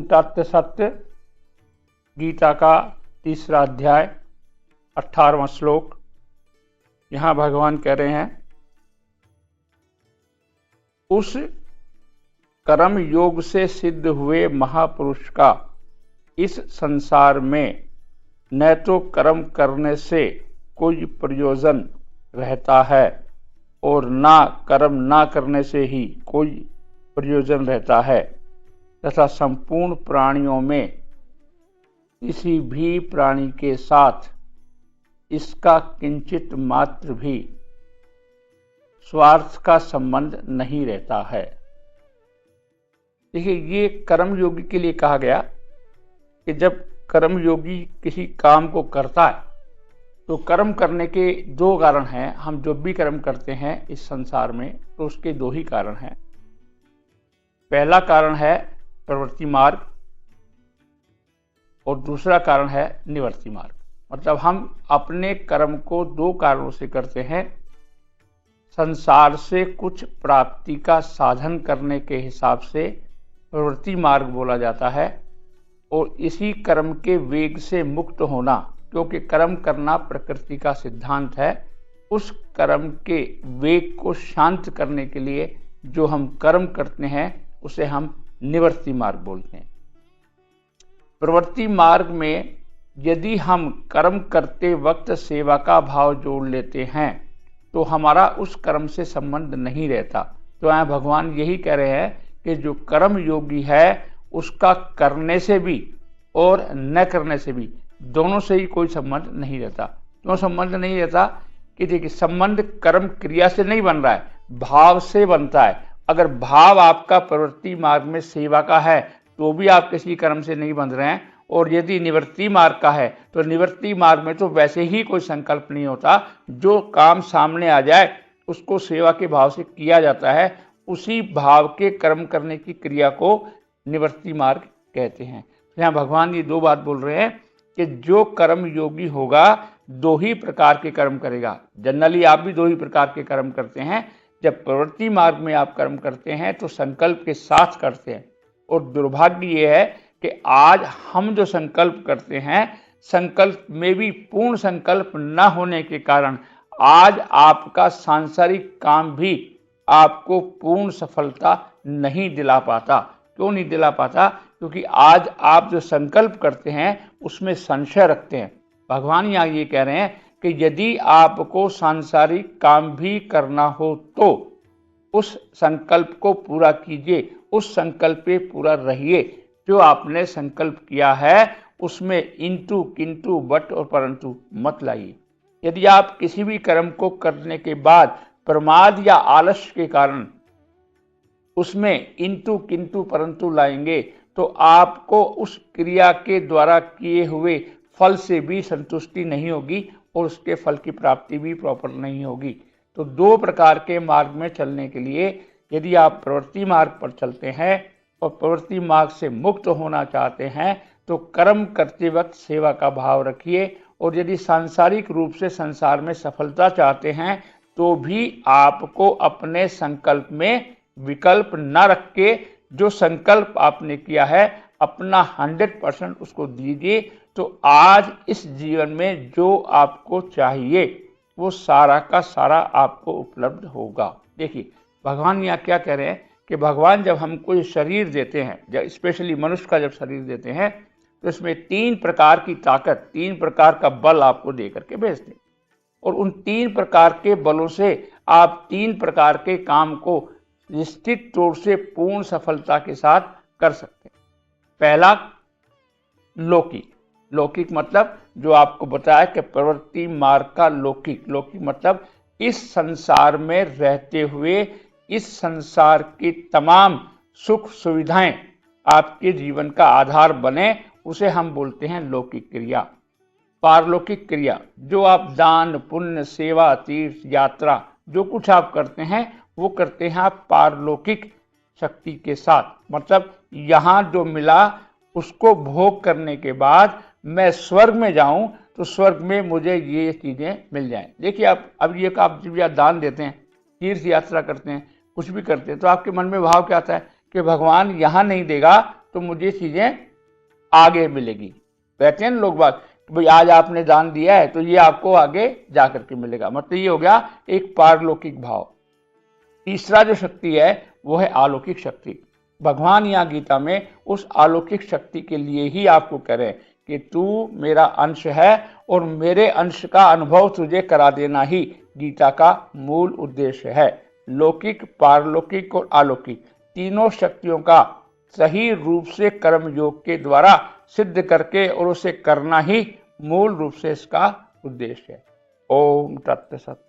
ओम तत् सत्य। गीता का 3रा अध्याय 18वां श्लोक। यहाँ भगवान कह रहे हैं, उस कर्म योग से सिद्ध हुए महापुरुष का इस संसार में न तो कर्म करने से कोई प्रयोजन रहता है और ना कर्म ना करने से ही कोई प्रयोजन रहता है, तथा संपूर्ण प्राणियों में किसी भी प्राणी के साथ इसका किंचित मात्र भी स्वार्थ का संबंध नहीं रहता है। देखिए, ये कर्म योगी के लिए कहा गया कि जब कर्म योगी किसी काम को करता है तो कर्म करने के 2 कारण हैं। हम जो भी कर्म करते हैं इस संसार में तो उसके 2 ही कारण हैं। पहला कारण है प्रवृत्ति मार्ग और दूसरा कारण है निवृत्ति मार्ग। मतलब हम अपने कर्म को 2 कारणों से करते हैं। संसार से कुछ प्राप्ति का साधन करने के हिसाब से प्रवृत्ति मार्ग बोला जाता है, और इसी कर्म के वेग से मुक्त होना, क्योंकि कर्म करना प्रकृति का सिद्धांत है, उस कर्म के वेग को शांत करने के लिए जो हम कर्म करते हैं उसे हम निवृत्ति मार्ग बोलते हैं। प्रवृत्ति मार्ग में यदि हम कर्म करते वक्त सेवा का भाव जोड़ लेते हैं तो हमारा उस कर्म से संबंध नहीं रहता। तो यहाँ भगवान यही कह रहे हैं कि जो कर्म योगी है उसका करने से भी और न करने से भी, दोनों से ही कोई संबंध नहीं रहता। क्यों संबंध नहीं रहता? कि देखिए, संबंध कर्म क्रिया से नहीं बन रहा है, भाव से बनता है। अगर भाव आपका प्रवृत्ति मार्ग में सेवा का है तो भी आप किसी कर्म से नहीं बंध रहे हैं, और यदि निवृत्ति मार्ग का है तो निवृत्ति मार्ग में तो वैसे ही कोई संकल्प नहीं होता। जो काम सामने आ जाए उसको सेवा के भाव से किया जाता है, उसी भाव के कर्म करने की क्रिया को निवृत्ति मार्ग कहते हैं। यहाँ भगवान ये 2 बात बोल रहे हैं कि जो कर्म योगी होगा 2 ही प्रकार के कर्म करेगा। जनरली आप भी 2 ही प्रकार के कर्म करते हैं। जब प्रवृत्ति मार्ग में आप कर्म करते हैं तो संकल्प के साथ करते हैं, और दुर्भाग्य ये है कि आज हम जो संकल्प करते हैं, संकल्प में भी पूर्ण संकल्प न होने के कारण आज आपका सांसारिक काम भी आपको पूर्ण सफलता नहीं दिला पाता। क्यों नहीं दिला पाता? क्योंकि आज आप जो संकल्प करते हैं उसमें संशय रखते हैं। भगवान यहाँ ये कह रहे हैं कि यदि आपको सांसारिक काम भी करना हो तो उस संकल्प को पूरा कीजिए, उस संकल्प पे पूरा रहिए। जो आपने संकल्प किया है उसमें इंटू किंतु बट और परंतु मत लाइए। यदि आप किसी भी कर्म को करने के बाद प्रमाद या आलस्य के कारण उसमें इंटू किंतु परंतु लाएंगे तो आपको उस क्रिया के द्वारा किए हुए फल से भी संतुष्टि नहीं होगी और उसके फल की प्राप्ति भी प्रॉपर नहीं होगी। तो 2 प्रकार के मार्ग में चलने के लिए यदि आप प्रवृत्ति मार्ग पर चलते हैं और प्रवृत्ति मार्ग से मुक्त होना चाहते हैं तो कर्म करते वक्त सेवा का भाव रखिए, और यदि सांसारिक रूप से संसार में सफलता चाहते हैं तो भी आपको अपने संकल्प में विकल्प न रख के जो संकल्प आपने किया है अपना 100% उसको दीजिए। तो आज इस जीवन में जो आपको चाहिए वो सारा का सारा आपको उपलब्ध होगा। देखिए, भगवान यहाँ क्या कह रहे हैं कि भगवान जब हमको ये शरीर देते हैं, जब स्पेशली मनुष्य का जब शरीर देते हैं तो इसमें 3 प्रकार की ताकत, 3 प्रकार का बल आपको दे करके भेजते हैं, और उन 3 प्रकार के बलों से आप 3 प्रकार के काम को निश्चित तौर से पूर्ण सफलता के साथ कर सकते हैं। पहला लौकिक। लौकिक मतलब जो आपको बताया कि प्रवृत्ति मार्ग का लौकिक। लौकिक मतलब इस संसार में रहते हुए इस संसार की तमाम सुख सुविधाएं आपके जीवन का आधार बने, उसे हम बोलते हैं लौकिक क्रिया। पारलौकिक क्रिया, जो आप दान पुण्य सेवा तीर्थ यात्रा जो कुछ आप करते हैं वो करते हैं आप पारलौकिक शक्ति के साथ। मतलब यहाँ जो मिला उसको भोग करने के बाद मैं स्वर्ग में जाऊं तो स्वर्ग में मुझे ये चीज़ें मिल जाएं। देखिए, अब ये आप जब आप दान देते हैं, तीर्थ यात्रा करते हैं, कुछ भी करते हैं, तो आपके मन में भाव क्या आता है कि भगवान यहाँ नहीं देगा तो मुझे चीजें आगे मिलेगी। कहते हैं लोग बात, भाई आज आपने दान दिया है तो ये आपको आगे जाकर के मिलेगा, मतलब ये हो गया एक पारलौकिक भाव। तीसरा जो शक्ति है वो है अलौकिक शक्ति। भगवान यहाँ गीता में उस अलौकिक शक्ति के लिए ही आपको कह रहे हैं कि तू मेरा अंश है और मेरे अंश का अनुभव तुझे करा देना ही गीता का मूल उद्देश्य है। लौकिक, पारलौकिक और अलौकिक तीनों शक्तियों का सही रूप से कर्म योग के द्वारा सिद्ध करके और उसे करना ही मूल रूप से इसका उद्देश्य है। ओम तत्सत।